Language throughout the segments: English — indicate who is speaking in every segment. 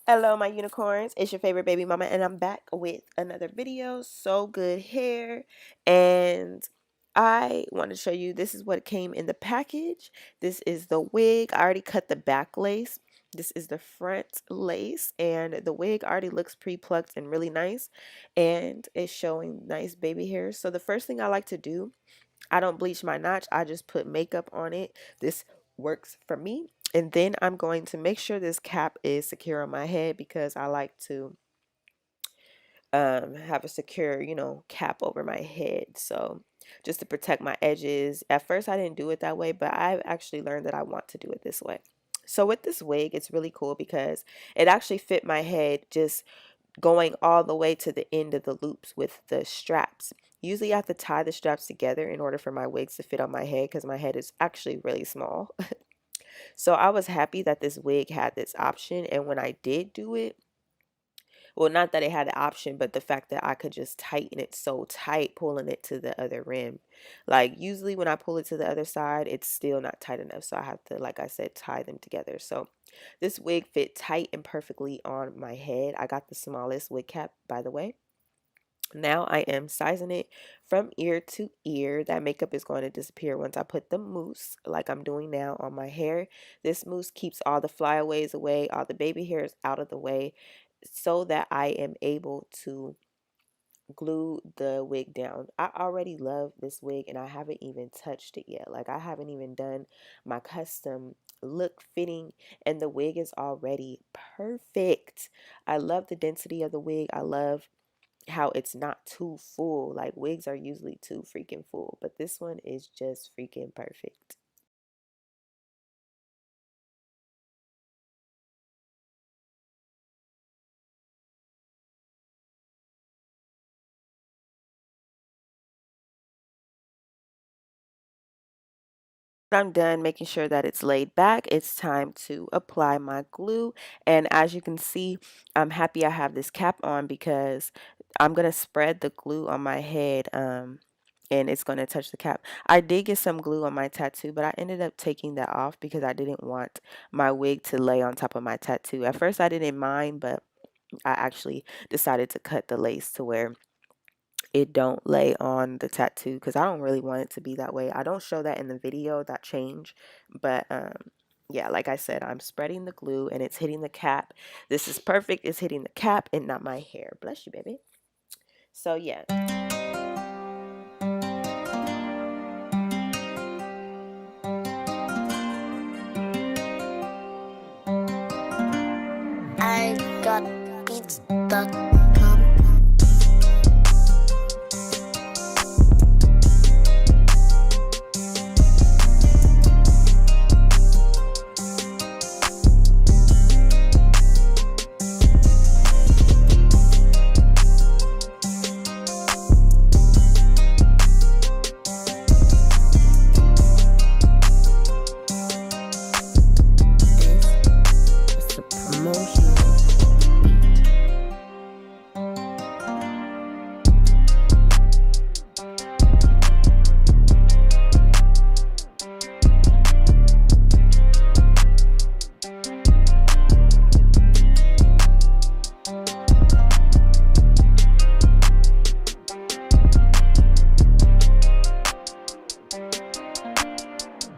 Speaker 1: Hello, my unicorns. It's your favorite baby mama, and I'm back with another video. So good hair, and I want to show you this is what came in the package. This is the wig. I already cut the back lace. This is the front lace, and the wig already looks pre-plucked and really nice, and it's showing nice baby hairs. So the first thing I like to do, I don't bleach my notch. I just put makeup on it. This works for me. And then I'm going to make sure this cap is secure on my head because I like to have a secure, cap over my head. So just to protect my edges. At first, I didn't do it that way, but I've actually learned that I want to do it this way. So with this wig, it's really cool because it actually fit my head just going all the way to the end of the loops with the straps. Usually I have to tie the straps together in order for my wigs to fit on my head because my head is actually really small. So I was happy that this wig had this option, and when I did do it, well, not that it had the option, but the fact that I could just tighten it so tight, pulling it to the other rim. Like usually when I pull it to the other side, it's still not tight enough. So I have to, like I said, tie them together. So this wig fit tight and perfectly on my head. I got the smallest wig cap, by the way. Now I am sizing it from ear to ear. That makeup is going to disappear once I put the mousse, like I'm doing now, on my hair. This mousse keeps all the flyaways away, all the baby hairs out of the way, so that I am able to glue the wig down. I already love this wig and I haven't even touched it yet. Like I haven't even done my custom look fitting and the wig is already perfect. I love the density of the wig. I love how it's not too full. Like wigs are usually too freaking full, but this one is just freaking perfect. I'm done making sure that it's laid back. It's time to apply my glue. And as you can see, I'm happy I have this cap on because I'm going to spread the glue on my head and it's going to touch the cap. I did get some glue on my tattoo, but I ended up taking that off because I didn't want my wig to lay on top of my tattoo. At first I didn't mind, but I actually decided to cut the lace to where it don't lay on the tattoo because I don't really want it to be that way. I don't show that in the video, that change, but yeah, like I said, I'm spreading the glue and it's hitting the cap. This is perfect. It's hitting the cap and not my hair. Bless you, baby. So yeah.
Speaker 2: I got beats.com.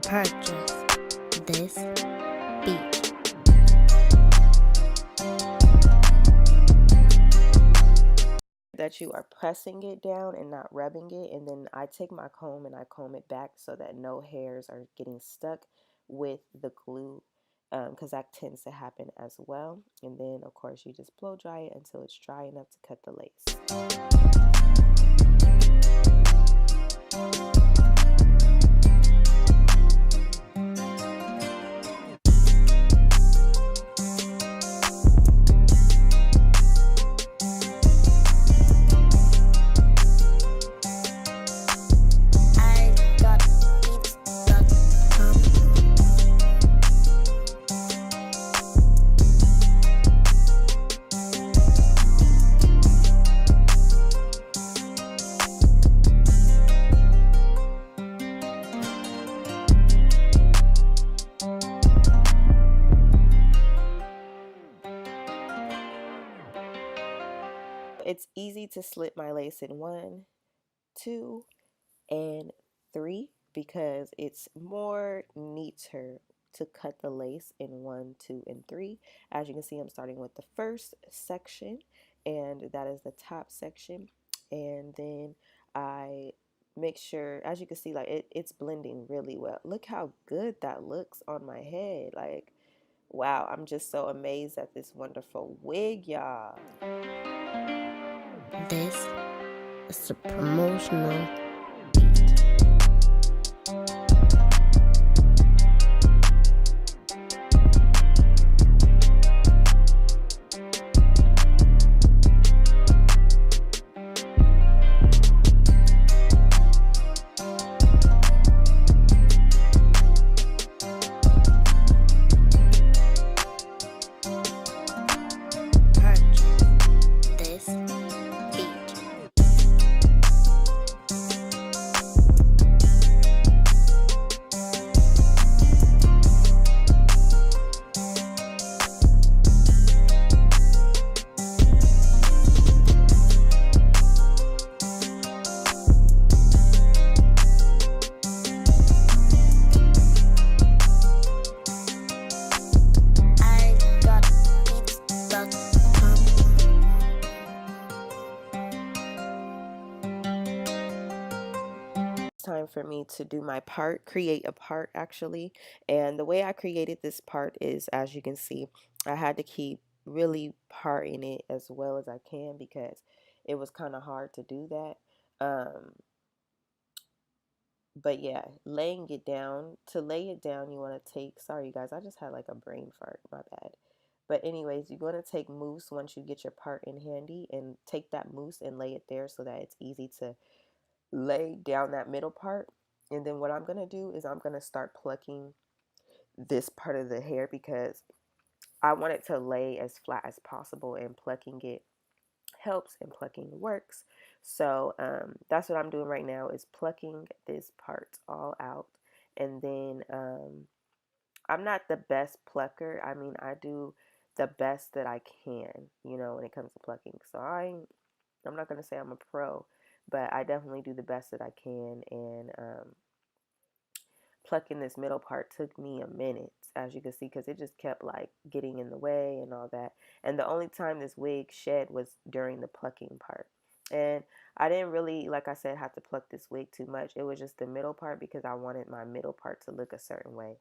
Speaker 2: Purchase this beat.
Speaker 1: That you are pressing it down and not rubbing it, and then I take my comb and I comb it back so that no hairs are getting stuck with the glue, because that tends to happen as well. And then of course you just blow dry it until it's dry enough to cut the lace. easy to slip my lace in 1, 2, and 3 because it's more neater to cut the lace in 1, 2, and 3. As you can see, I'm starting with the first section, and that is the top section. And then I make sure, as you can see, like it's blending really well. Look how good that looks on my head. Like, wow, I'm just so amazed at this wonderful wig, y'all.
Speaker 2: This is a promotional. This beat. I got beats.com.
Speaker 1: Time for me to do my part, create a part actually. And the way I created this part is, as you can see, I had to keep really parting it as well as I can because it was kind of hard to do that. But yeah, laying it down, to lay it down, you want to take, sorry you guys, I just had like a brain fart, my bad. But anyways, you're going to take mousse once you get your part in handy, and take that mousse and lay it there so that it's easy to lay down that middle part. And then what I'm going to do is I'm going to start plucking this part of the hair because I want it to lay as flat as possible, and plucking it helps and plucking works. So that's what I'm doing right now, is plucking this part all out. And then I'm not the best plucker. I mean, I do the best that I can, you know, when it comes to plucking. So I'm not going to say I'm a pro, but I definitely do the best that I can. And plucking this middle part took me a minute, as you can see, because it just kept like getting in the way and all that. And the only time this wig shed was during the plucking part. And I didn't really, like I said, have to pluck this wig too much. It was just the middle part because I wanted my middle part to look a certain way.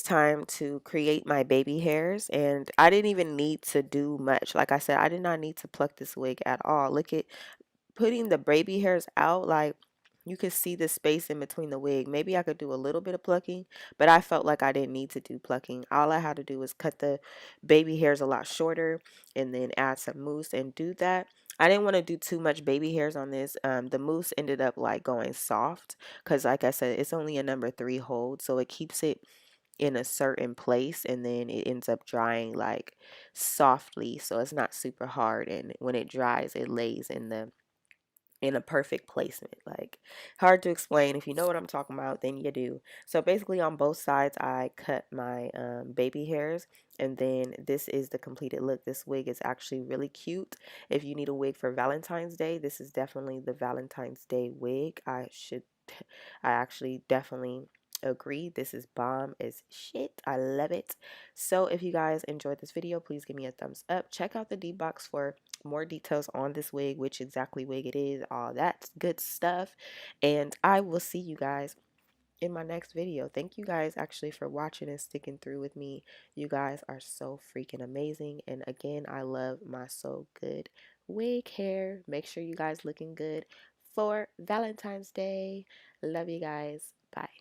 Speaker 1: Time to create my baby hairs, and I didn't even need to do much. Like I said, I did not need to pluck this wig at all. Look at putting the baby hairs out, like you could see the space in between the wig. Maybe I could do a little bit of plucking, but I felt like I didn't need to do plucking. All I had to do was cut the baby hairs a lot shorter and then add some mousse and do that. I didn't want to do too much baby hairs on this. The mousse ended up like going soft because, like I said, it's only a number 3 hold, so it keeps it in a certain place, and then it ends up drying like softly, so it's not super hard, and when it dries it lays in a perfect placement. Like, hard to explain. If you know what I'm talking about, then you do. So basically on both sides I cut my baby hairs, and then this is the completed look. This wig is actually really cute. If you need a wig for Valentine's Day, this is definitely the Valentine's Day wig. I actually definitely agree. This is bomb as shit. I love it. So if you guys enjoyed this video, please give me a thumbs up. Check out the D box for more details on this wig, which exactly wig it is, all that good stuff. And I will see you guys in my next video. Thank you guys actually for watching and sticking through with me. You guys are so freaking amazing. And again, I love my So Good wig hair. Make sure you guys looking good for Valentine's Day. Love you guys. Bye.